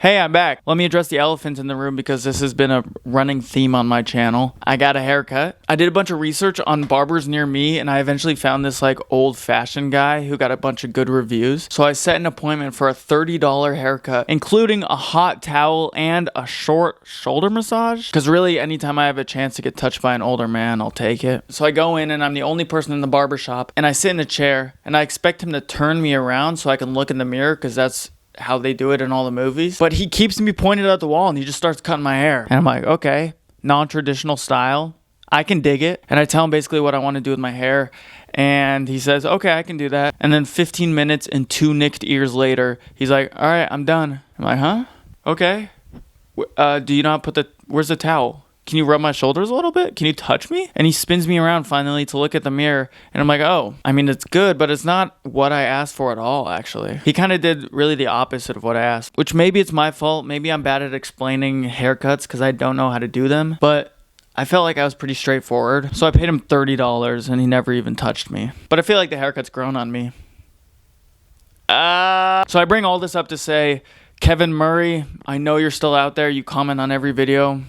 Hey, I'm back. Let me address the elephant in the room because this has been a running theme on my channel. I got a haircut. I did a bunch of research on barbers near me, and I eventually found this like old-fashioned guy who got a bunch of good reviews. So I set an appointment for a $30 haircut, including a hot towel and a short shoulder massage. Because really, anytime I have a chance to get touched by an older man, I'll take it. So I go in, and I'm the only person in the barber shop, and I sit in a chair, and I expect him to turn me around so I can look in the mirror, because that's how they do it in all the movies. But he keeps me pointed at the wall and he just starts cutting my hair. And I'm like, okay, non-traditional style. I can dig it. And I tell him basically what I want to do with my hair. And he says, okay, I can do that. And then 15 minutes and 2 nicked ears later, he's like, all right, I'm done. I'm like, huh? Okay. Do you not put where's the towel? Can you rub my shoulders a little bit? Can you touch me? And he spins me around finally to look at the mirror. And I'm like, oh, I mean, it's good, but it's not what I asked for at all, actually. He kind of did really the opposite of what I asked, which maybe it's my fault. Maybe I'm bad at explaining haircuts because I don't know how to do them. But I felt like I was pretty straightforward. So I paid him $30 and he never even touched me. But I feel like the haircut's grown on me. So I bring all this up to say, Kevin Murray, I know you're still out there. You comment on every video.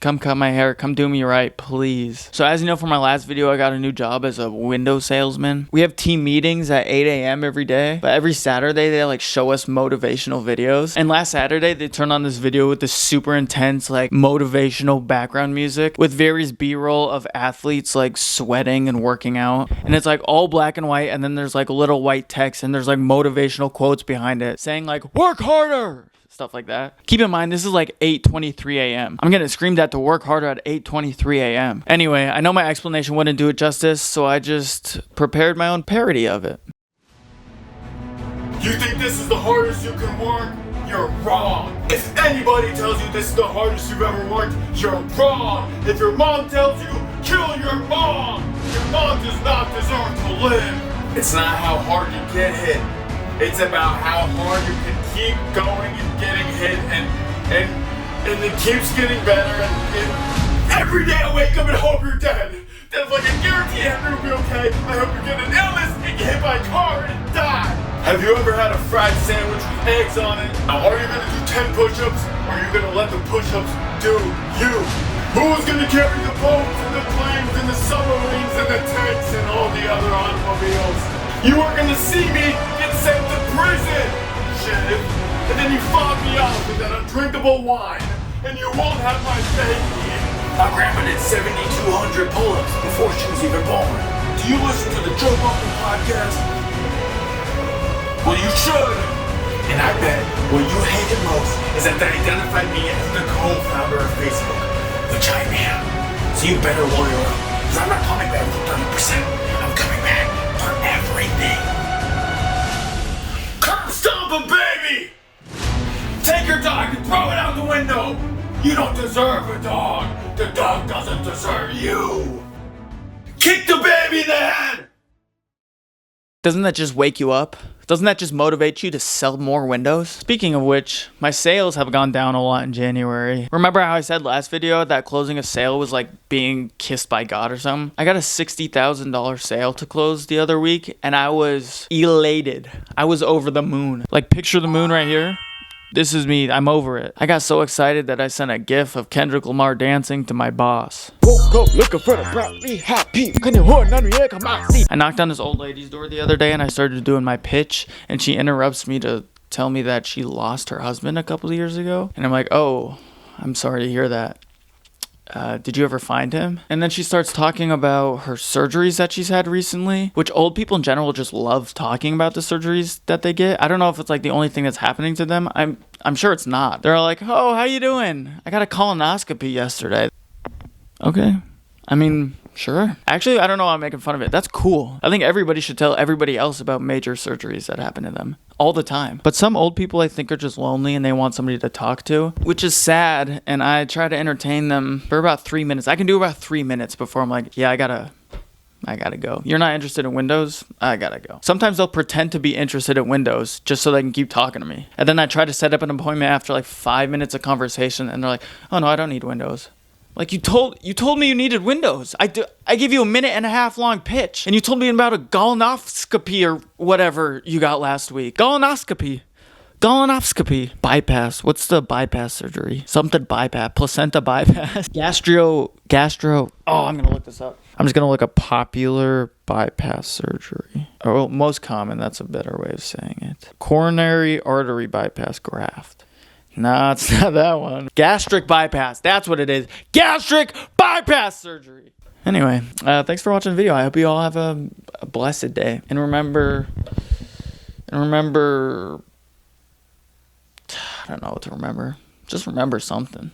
Come cut my hair. Come do me right, please. So as you know from my last video, I got a new job as a window salesman. We have team meetings at 8 a.m. every day. But every Saturday, they like show us motivational videos. And last Saturday, they turned on this video with this super intense like motivational background music with various B-roll of athletes like sweating and working out. And it's like all black and white. And then there's like little white text and there's like motivational quotes behind it saying like, work harder. Stuff like that. Keep in mind, this is like 8:23 a.m. I'm getting screamed at to work harder at 8:23 a.m. Anyway, I know my explanation wouldn't do it justice, so I just prepared my own parody of it. You think this is the hardest you can work? You're wrong. If anybody tells you this is the hardest you've ever worked, you're wrong. If your mom tells you, kill your mom. Your mom does not deserve to live. It's not how hard you get hit. It's about how hard you can keep going and getting hit and it keeps getting better and every day I wake up and hope you're dead. Then like I guarantee everything will be okay. I hope you get an illness and get hit by a car and die. Have you ever had a fried sandwich with eggs on it? Now are you gonna do 10 push-ups or are you gonna let the push-ups do you? Who's gonna carry the boats and the planes and the submarines and the tanks and all the other automobiles? You are gonna see me get sent to prison, Sheriff, and then you fog me off with that undrinkable wine, and you won't have my baby. My grandma did 7,200 pull-ups before she was even born. Do you listen to the Joe Rogan podcast? Well, you should. And I bet what you hated most is that they identified me as the co-founder of Facebook, which I am. So you better lawyer up, because I'm not coming back for 30%. I'm coming back for everything. Curb stomp him, baby! Take your dog and throw it out the window! You don't deserve a dog! The dog doesn't deserve you! Kick the baby in the head! Doesn't that just wake you up? Doesn't that just motivate you to sell more windows? Speaking of which, my sales have gone down a lot in January. Remember how I said last video that closing a sale was like being kissed by God or something? I got a $60,000 sale to close the other week and I was elated. I was over the moon. Like picture the moon right here. This is me. I'm over it. I got so excited that I sent a gif of Kendrick Lamar dancing to my boss. Woke up looking for the proudly happy. I knocked on this old lady's door the other day and I started doing my pitch and she interrupts me to tell me that she lost her husband a couple of years ago. And I'm like, oh, I'm sorry to hear that. Did you ever find him? And then she starts talking about her surgeries that she's had recently, which old people in general just love talking about the surgeries that they get. I don't know if it's like the only thing that's happening to them. I'm sure it's not. They're all like, oh, how you doing? I got a colonoscopy yesterday. Okay. I mean, sure. Actually, I don't know why I'm making fun of it. That's cool. I think everybody should tell everybody else about major surgeries that happen to them all the time. But some old people I think are just lonely and they want somebody to talk to, which is sad. And I try to entertain them for about 3 minutes. I can do about 3 minutes before I'm like, yeah, I gotta go. You're not interested in windows? I gotta go. Sometimes they'll pretend to be interested in windows just so they can keep talking to me. And then I try to set up an appointment after like 5 minutes of conversation and they're like, oh no, I don't need windows. Like you told me you needed windows. I gave you a 1.5 minute long pitch and you told me about a colonoscopy or whatever you got last week. Colonoscopy. Colonoscopy. Bypass. What's the bypass surgery? Something bypass. Placenta bypass. Gastro. Oh, I'm going to look this up. I'm just going to look up popular bypass surgery. Oh, most common. That's a better way of saying it. Coronary artery bypass graft. Nah, it's not that one. Gastric bypass. That's what it is. Gastric bypass surgery. Anyway, thanks for watching the video. I hope you all have a blessed day. And remember, I don't know what to remember. Just remember something.